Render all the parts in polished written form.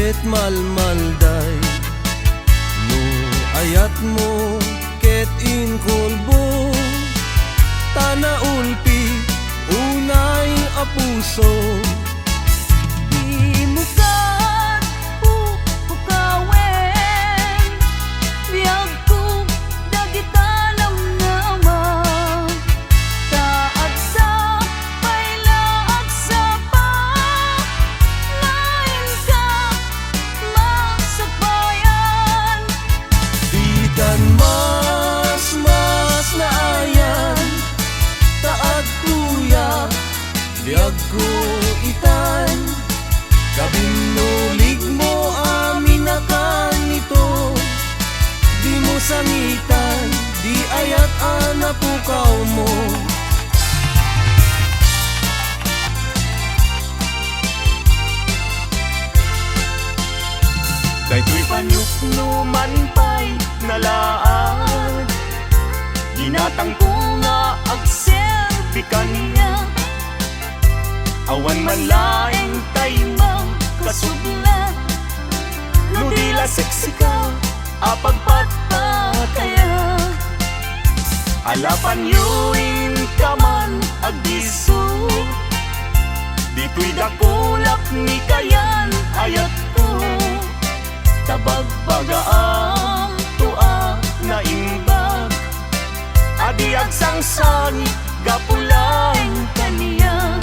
ket malmalday no ayat mo ket inkulbo tana ulpi unay a puso. Di mo kat pukawen biyag ko dagita nama taat sa pailaag sa pa lain ka masakbayan. Bikan mas naayan taad kuya biyag ko itan kabinulig mo amin akan ito di mo sangitan di ayat anapukaw mo. Daytoy panuknuman pa'y nalaan ginatang ko nga agserbi kaniya awan man laing taymang kasudlat no di la seksi ka apagpat pa kaya alapan yuin ka man agdiso dito'y dakulap ni kayan ayat ko tabagbagaam tua na imbag adi agsangsangit gapulaing kaniyak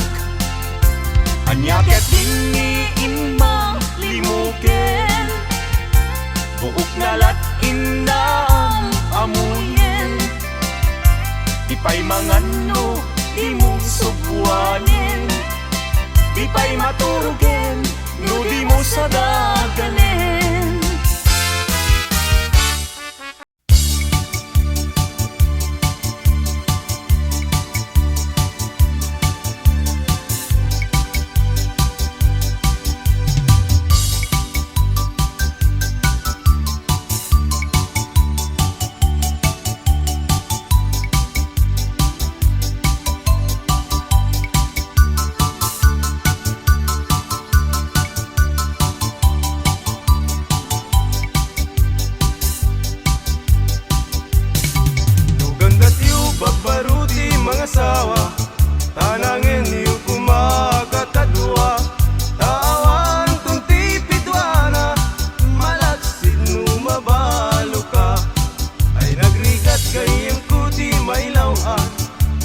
anyaket diniin malimuken buok nalat inaam amuyen di pa'y mangano di mo subwanin di pa'y maturugen no di mo sadaganin. Asawa tanangin niyo kumakatadwa tawan tunti pitwana malaksid no mabalo ka ay nagrigat kayong kuti may lawan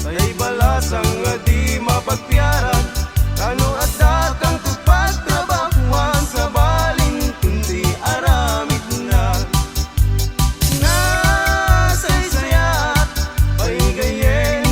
tay balasang nga di mapagpiaran tano at dakang tupagtrabahuan sa balin kundi aramid na nasaysayat ay gayen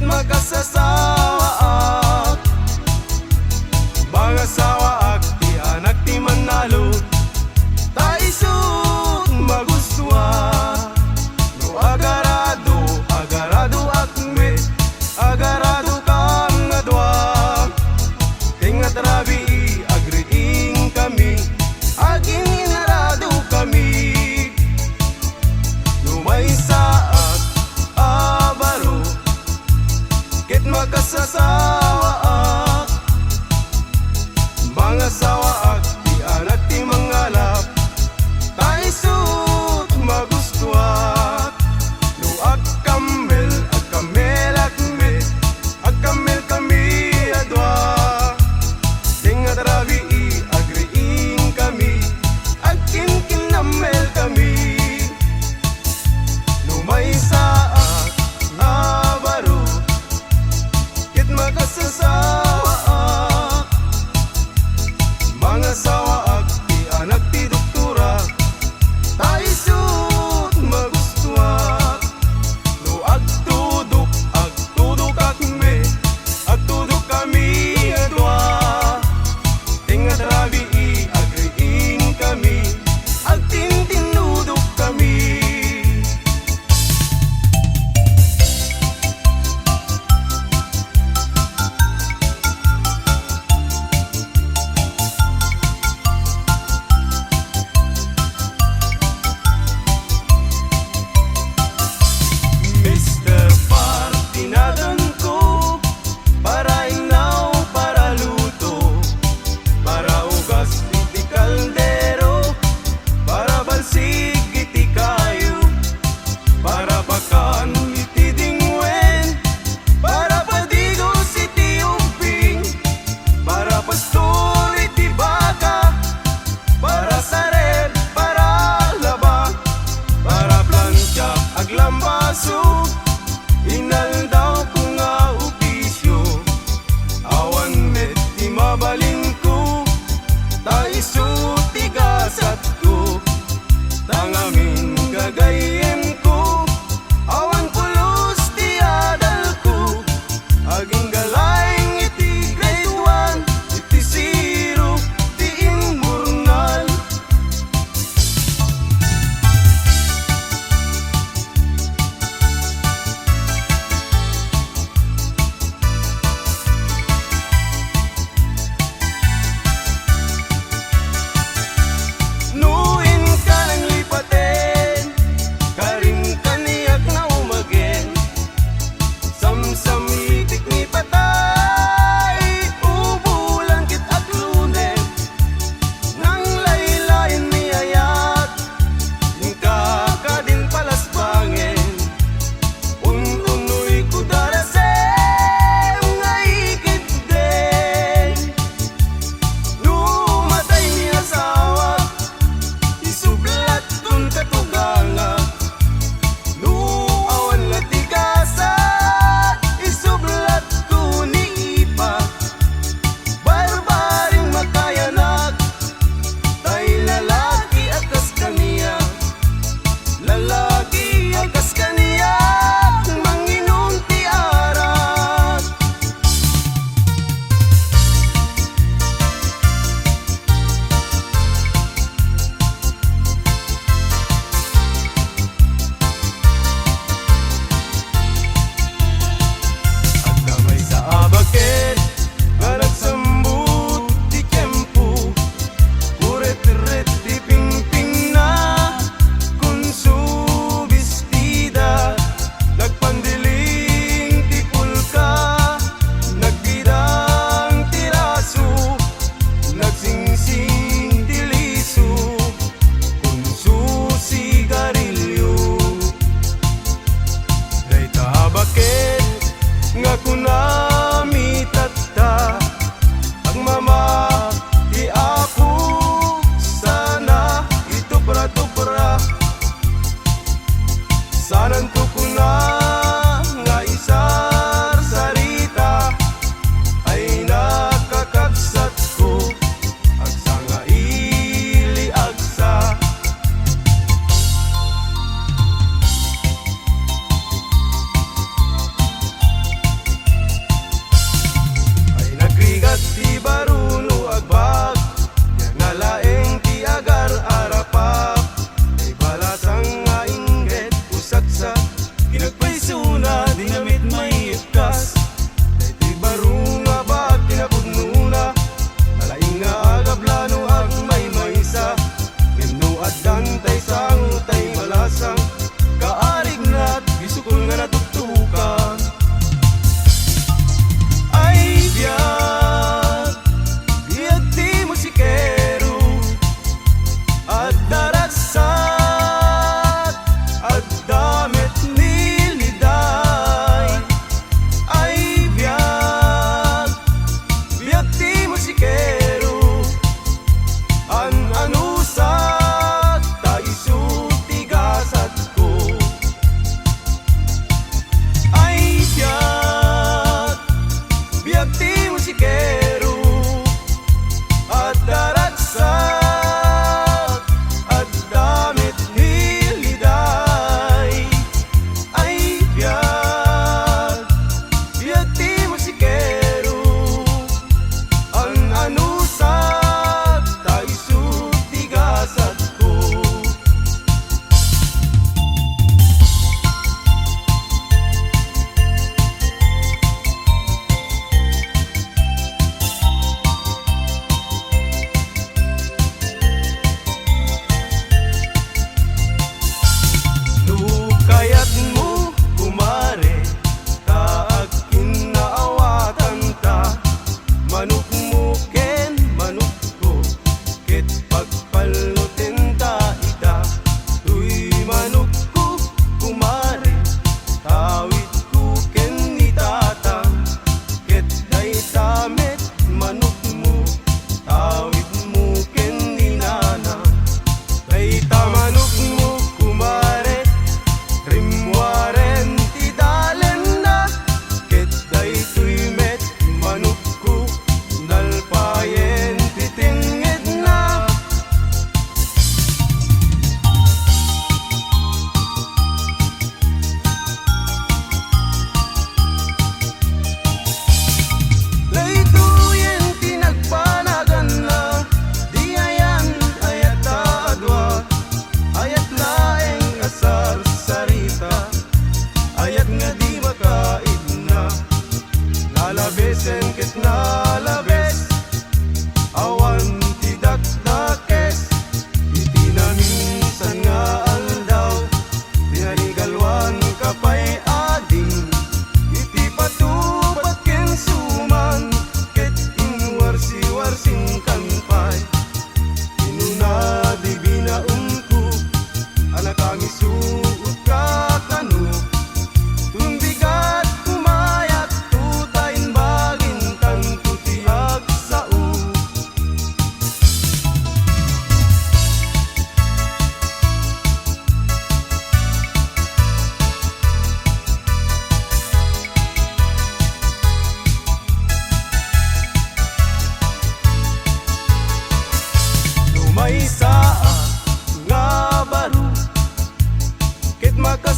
makasasawa ak bangasawa ak ti anak ti manalo taisut magustua no agarado akme agarado kam ngadwa tingat rabi agriing kami agin inarado kami lumay saak abaro ket makasasawa ak bangasawa ak di anak ti mangalap taisut magustuat no agkamel akme agkamel kami adwa tingat rabi agriing kami agkin kinamel kami no may saak abaro ket makasasawa naglambaso, inaldaw ko nga opisyo. Awan met di mabalin ko, ta isutigasat ko, tangamin gagayin ko. Awan pulos ti adal ko, aging galayng iti grade 1, iti 0, ti immurnal.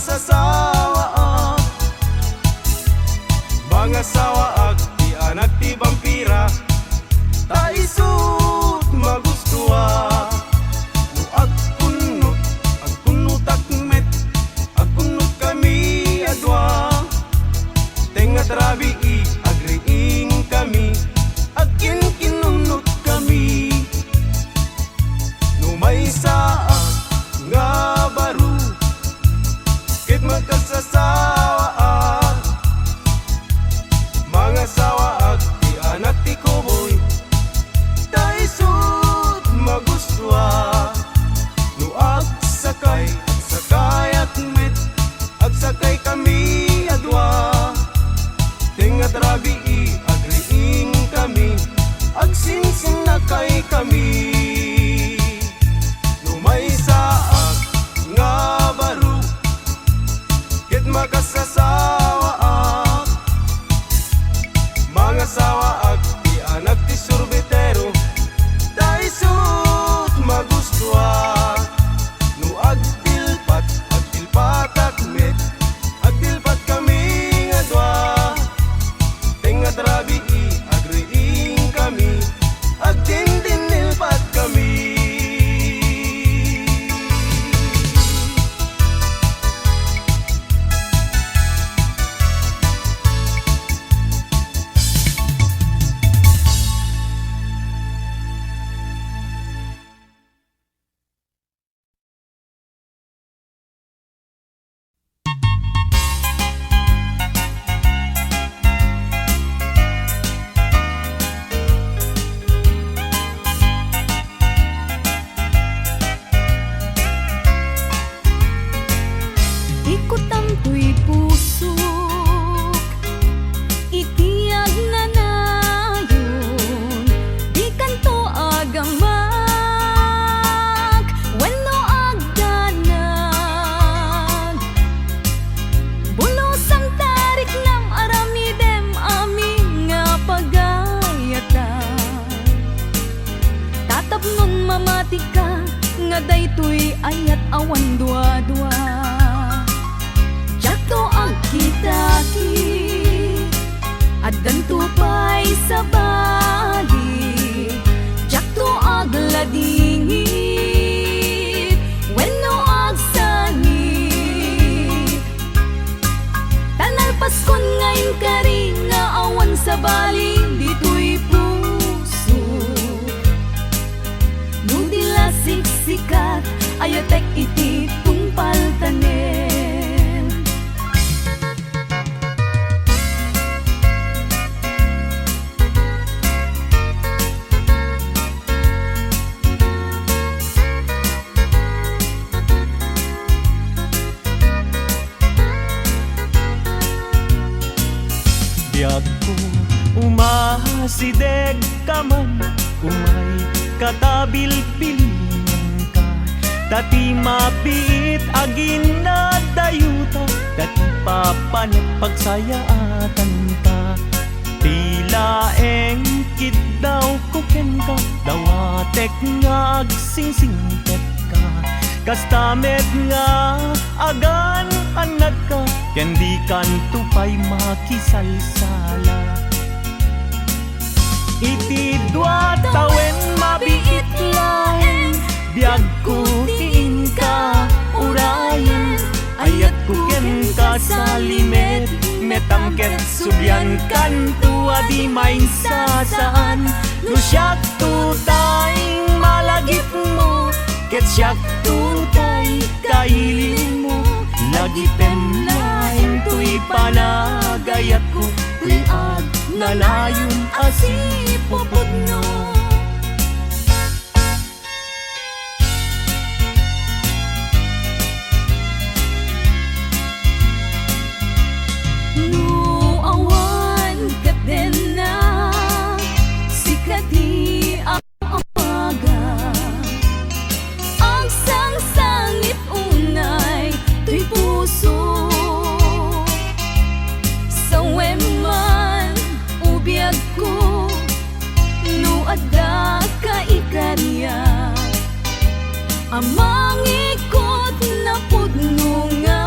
makasasawaak. Mga sawaak, di anak ti vampira, ta isut magustuha. No agkunot akmet, agkunot kami adwa. Tenga trabi agriing kami, agkin kinunot kami. No may saak nga baro, ket magkasasawaak. Mga sawaak, di anak ti kuboy, ta isut magustuha. No agsakay akmet, agsakay kami adwa. Tenga trabi agriing kami, agsinsin na kay kami. No may saak nga baro, ket makasasawaak. Mga sawaak, di anak ti sorbetero, ta isut magustuha. No agtilpat akmet, agtilpat kami nga dua. Tenga trabi agriing kami, agdindinilpat kami. Ikot ang tuy pusok, itiyag na nayon, di kanto agamak, wenno agdanag. Bulos ang tarik ng aramidem aming nga pagayatan. Tatapnon mamati ka, nga daytoy ayat awan dua-dua. Jakto ang kitaki, at dantupay sa bali. Jakto ag ladingit, wenno ag sangit. Tanalpas kon ngayon kari nga awan sa bali, dito'y puso. Nudila siksikat, ayatek iti tungpaltanen. Biyag ko umasideg ka man, umay katabil pilingen ka. Dati mabit agin na dayuta, dati papanet pagsayaatan ka. Tila engkit daw kuken ka, dawatek nga agsingsingket ka. Kastamet nga agan anad ka, ken di kan tupay makisalsala. Iti dua tawen mabiit laeng, biyag ko tiin ka urayan. Ayat ko ken ka sa limet, metangket subyan kan tua di main sasaan. No siyak tutay malagip mo, ket siyak tutay kailin mo. Lagi penlain tuy panagayat ko, tuy ag nalayon asipupod no. No awan kat din na, sikati ang umaga. Ang sangsangit unay, tuy puso. Sa weman, ubiyag ko, no adda ka ikarya. Amang ikot na pudno nga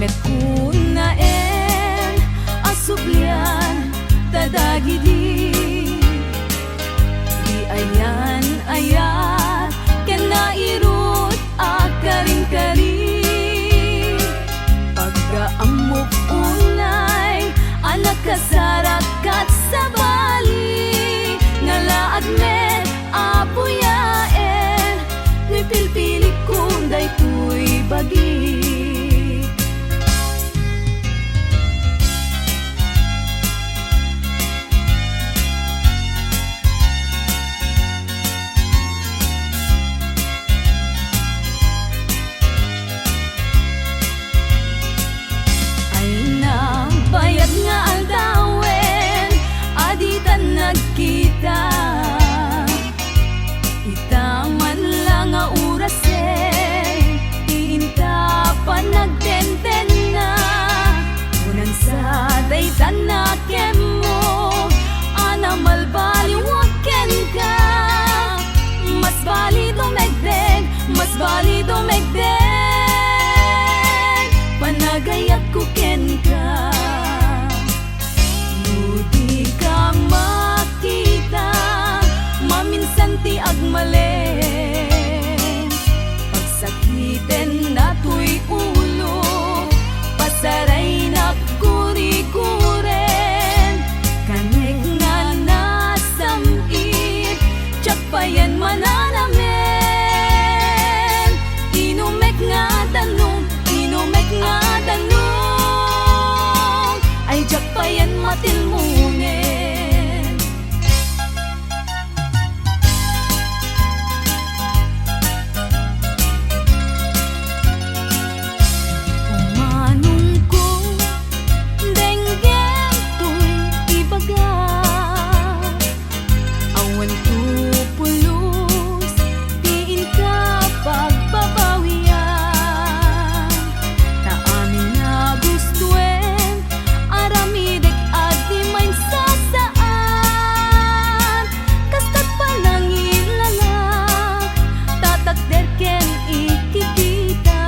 met kunaen asublian tadagidi di ayan ayat ken nairut akaring-kari pagkaamok unay anak kasarakat sa bali ngalaad met apuyaen ni pilpili kunday tuy bagi. Bayad nga aldawen, aditan nagkita. Itaman lang nga orasen, iinta pa nagtenten na. Unan sa daytan na kemo, anamal baliwaken ka. Mas bali dumegdeg, mas bali dumegdeg. Panagayat ko ken ka. Di ka makita, maminsan ti agmalen. Pagsakiten na tuy ulo, pasaray na kuri-kuren. Kanek nga nasamit, tsak pa yan mananamen. Inumek nga tanong, inumek nga tanong, ay tsak pa yan matilmungen. Umanong ko, denggem tuy ibaga. Awan tu pulos, diin ka pagbabawian. Na amin na gustuen, aramidek at di main sasaan. Kastat pa lang ilalak, tatakder ken ikikita.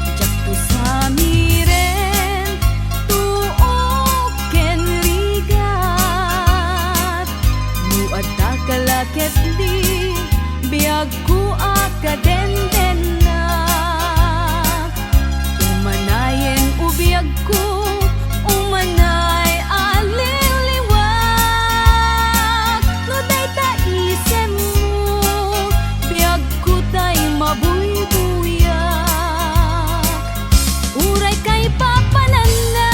Diyak to sa miren, tuok ken rigat. Muad takalaket di, biyag ku akadenden na. Umanayen ubiyag ko, umanay aliliwag. No day ta isem mo, biyag ko tay mabuybuyak. Uray kay papanan na,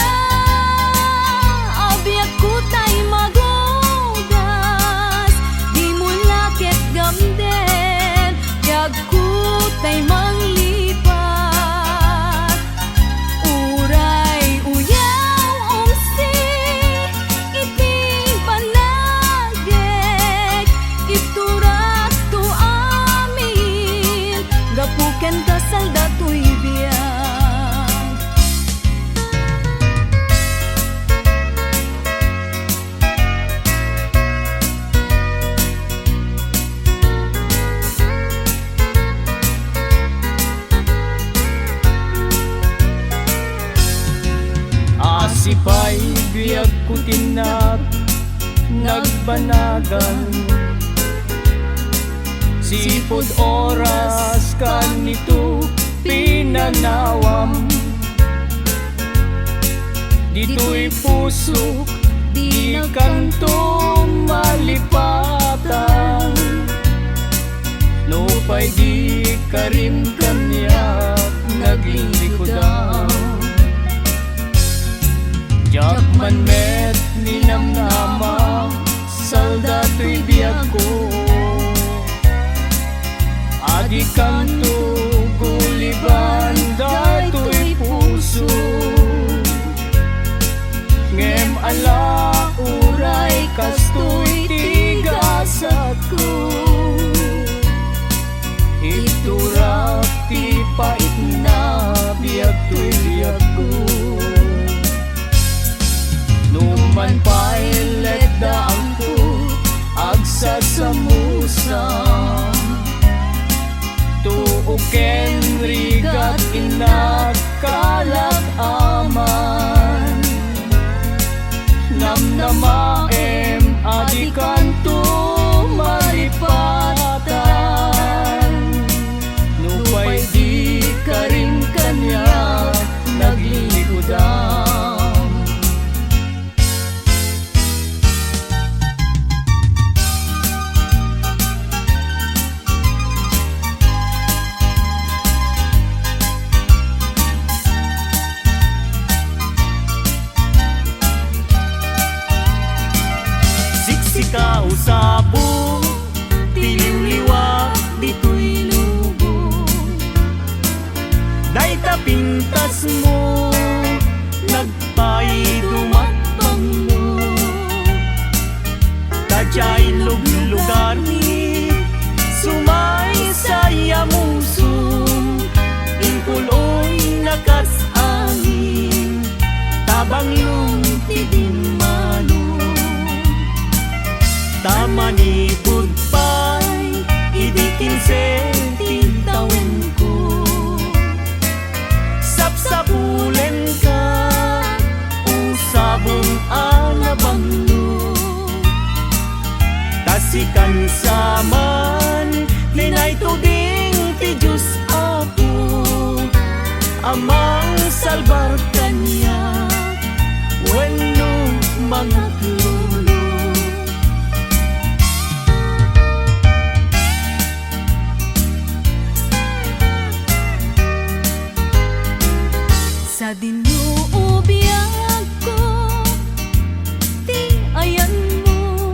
abiyag ko tay magugas. Di mo lakit gamden, biyag ko tay manglipat. Uray uyaw umsi, iti panagek. Iturak to amin, gapuken kasal datoy biyag. Asipay biyag ko tinak nagbanagan. Sipod oras kanito pinanawam. Dito'y pusok di kanto malipatan. No pa'y di karim kanyak naglilikodan. Jakman met ninamnama, saldato'y biyag ko. Adi kanto guliban, dato'y puso. Ngem ala uray kasto'y tigasat ko. Iturak ti pait na biyag to'y biyag ko. Numan pailet daang ko agsasamusan. To mamaem adi kanto malipatan. Nupay di ka rin kanya naglikudan. Siksika usabo, tiliw-liwat dito'y lubong. Day tapintas mo, nagpaidumat banglo. Tadyay lugar ni, sumay saya musum. Inpuloy nakas angin, tabang lumtidin malum. Tamani goodbye, idikin tintawin ko. Sapsapulen ka, usabong alabanglo. Tasikan saman, linay tuding ti Diyos ako. Amang salbar kanya, wenno mga tulo. Sa dinuubiyag ko, di ayan mo.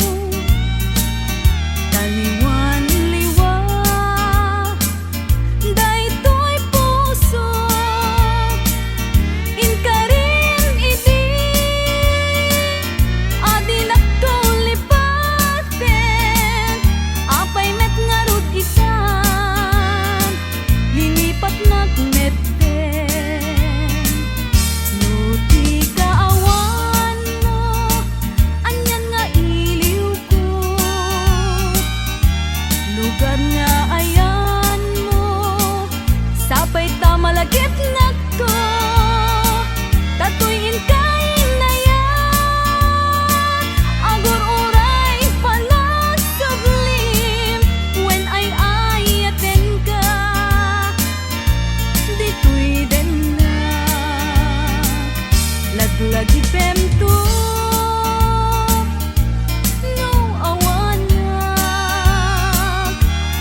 Taliwan-liwa, daytoy puso. Inkarin idi, adi nagtulipaten. Apay met ngarut itan, linipat nagnet. Nuti kaawan mo, anyan nga iliw ko. Lugar nga ayan mo, sapay tamalagit na to. Tatuyin kain na yan, agur uray panasublim. When ay ayaten ka, dito'y den na. Lagi pemto, no awana.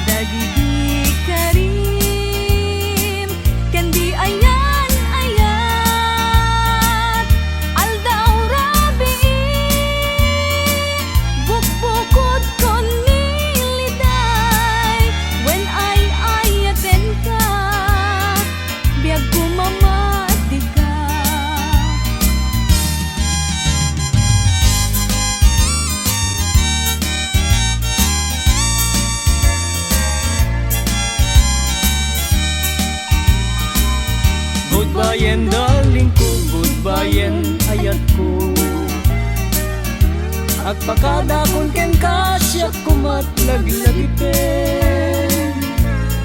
Dagi di karim, kandi ayan ayat. Aldaw rabi, bukbukod kon niliday. When ay ayaten ka, biag kumamati ka. Goodbye and darling ko, goodbye and ayat ko. Agpakada kung ken kasya kumat laglagipin.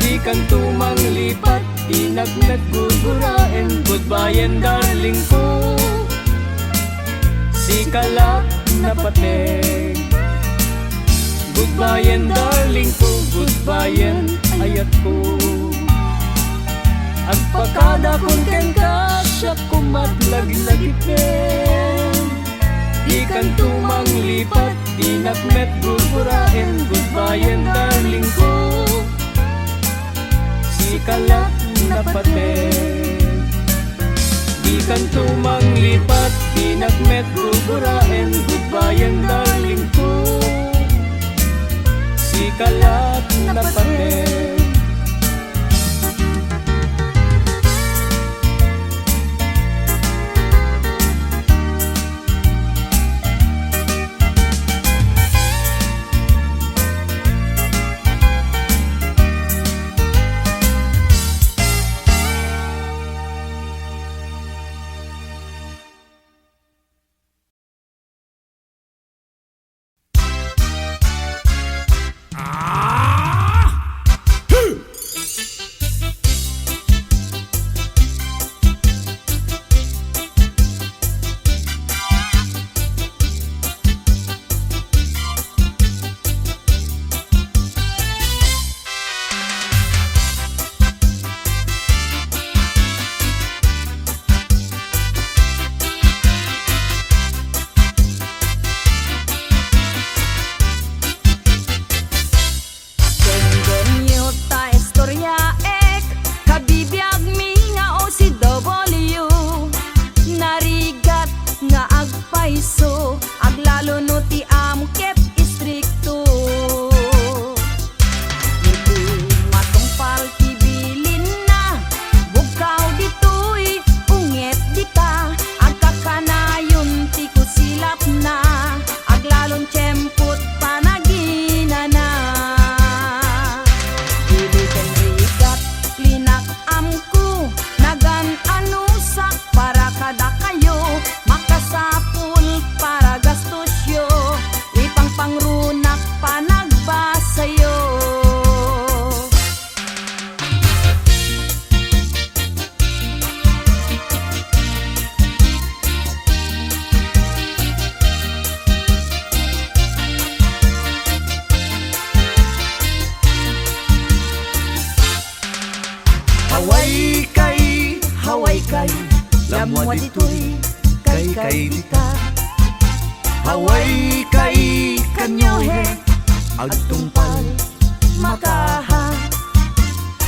Di kan tumang lipat, di nagnagugurain. Goodbye and darling ko, si kalak na patek. Goodbye and darling ko, goodbye and ayat ko. Agpakada kung ken kasya kumat laglagipin. Di kan tumang lipat, di nakmet gugurain. Goodbye and darling ko, si kalak na patek. Di kan tumang lipat, di nakmet gugurain. Goodbye and darling ko, si kalak na patek. lamwa ditoy kay dita. Haway kay kanyohe agtungpal makaha.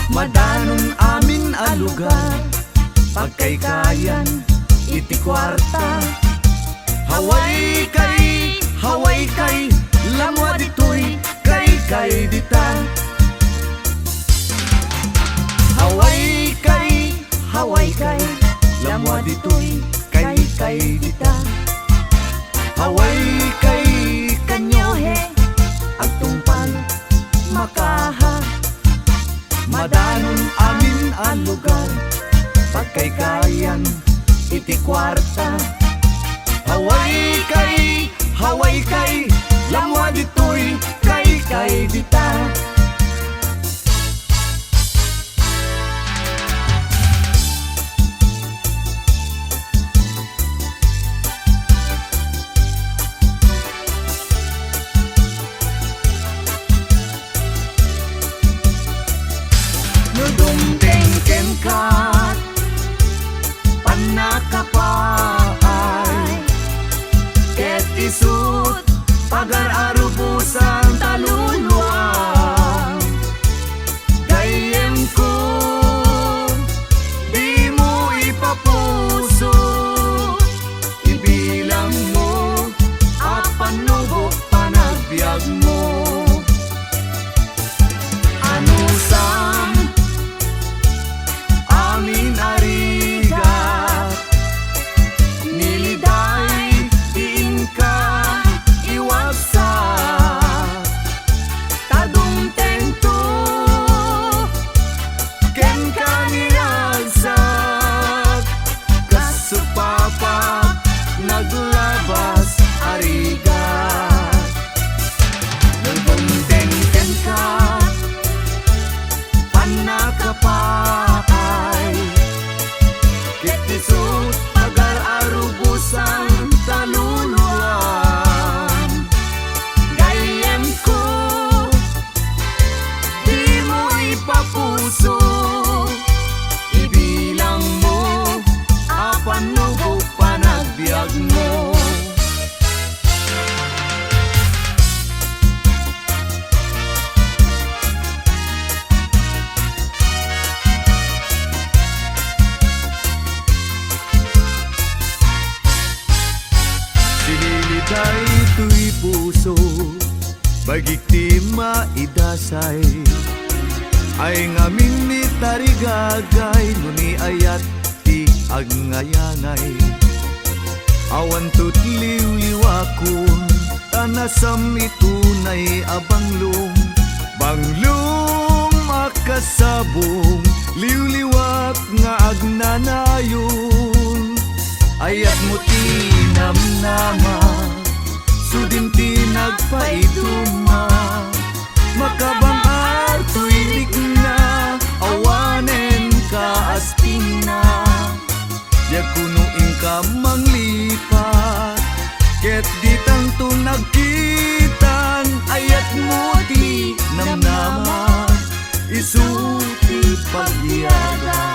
Madanon amin a lugar pagkaykayan iti kwarta. Haway kay lamwa ditoy kay dita. Haway kay lamwa ditoy kay dita. Haway kay kanyohe agtungpal makaha. Madanon amin ang lugar pagkaykayan iti kwarta. Haway kay lamwa ditoy kay dita. Nudumteng kenkat panakapaay ket isut pagar-arubusan taluluan. Gayem ko di mo ipapuso, ibilang mo apanubok panagbiag mo. Anusam amin arigat niliday diin ka iwagsak. Tadong tento ken ka niragsak. Kasupapa naglabas arigat. Nagbunteng ken ka panakapaay ket isut pagar-arubusan taluluan. Gayem ko di mo ipapuso, ibilang mo apanubok panagbiag mo. Sinilitay ito'y puso, bagikti maidasay. Ay ngamin ni tarigagay, nuni ayat ti agnayangay. Awan tutliw liwakon, tanasam itunay abanglong. Banglong makasabong, liwliwak nga agnanayon. Ayat mo tinamnama, sudin tinagpaiduma. Makabang artuirik na, awanen ka aspina. Yakunuin ka manglipat, ket ditang tunagkitan. Ayat mo ti namnama, isuti pagyaga.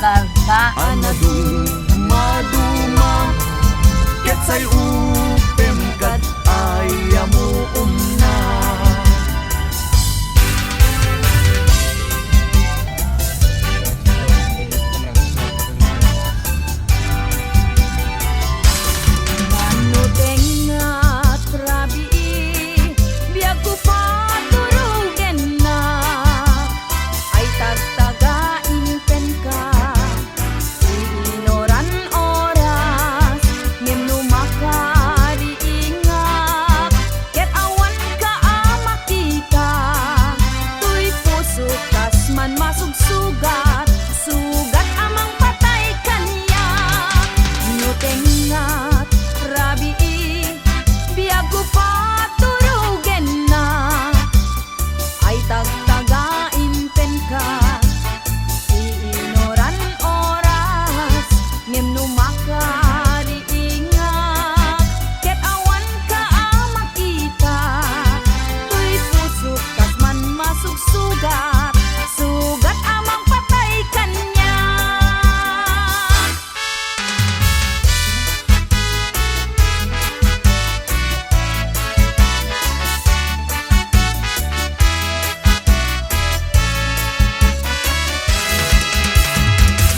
karta Anaduma ket say upem kat ayamu umna Mano tengat rabi biag ko paturugen na ay tagtagain pen ka inoran oras ngem numakari ingak ket awan ka makita tuy puso kas man masugsugat sugat amang patay kanya no tengat rabi biag ko paturugen na ay tagtagain pen ka iinoran oras ngem numakari ingak ket awan ka makita tuy puso kas man masugsugat sugat amang patay kanya.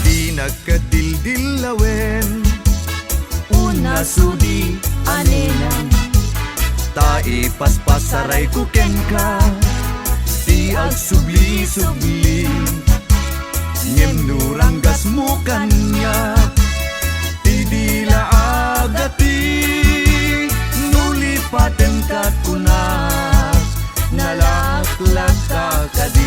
Di nagkadildilawen Una sudi anenan Tai paspasaray ko ken ka Di agsubli-subli Ngem nuranggas mo kanya Ti dila agati Nulipaten ka kunak Nalaklak ka kadi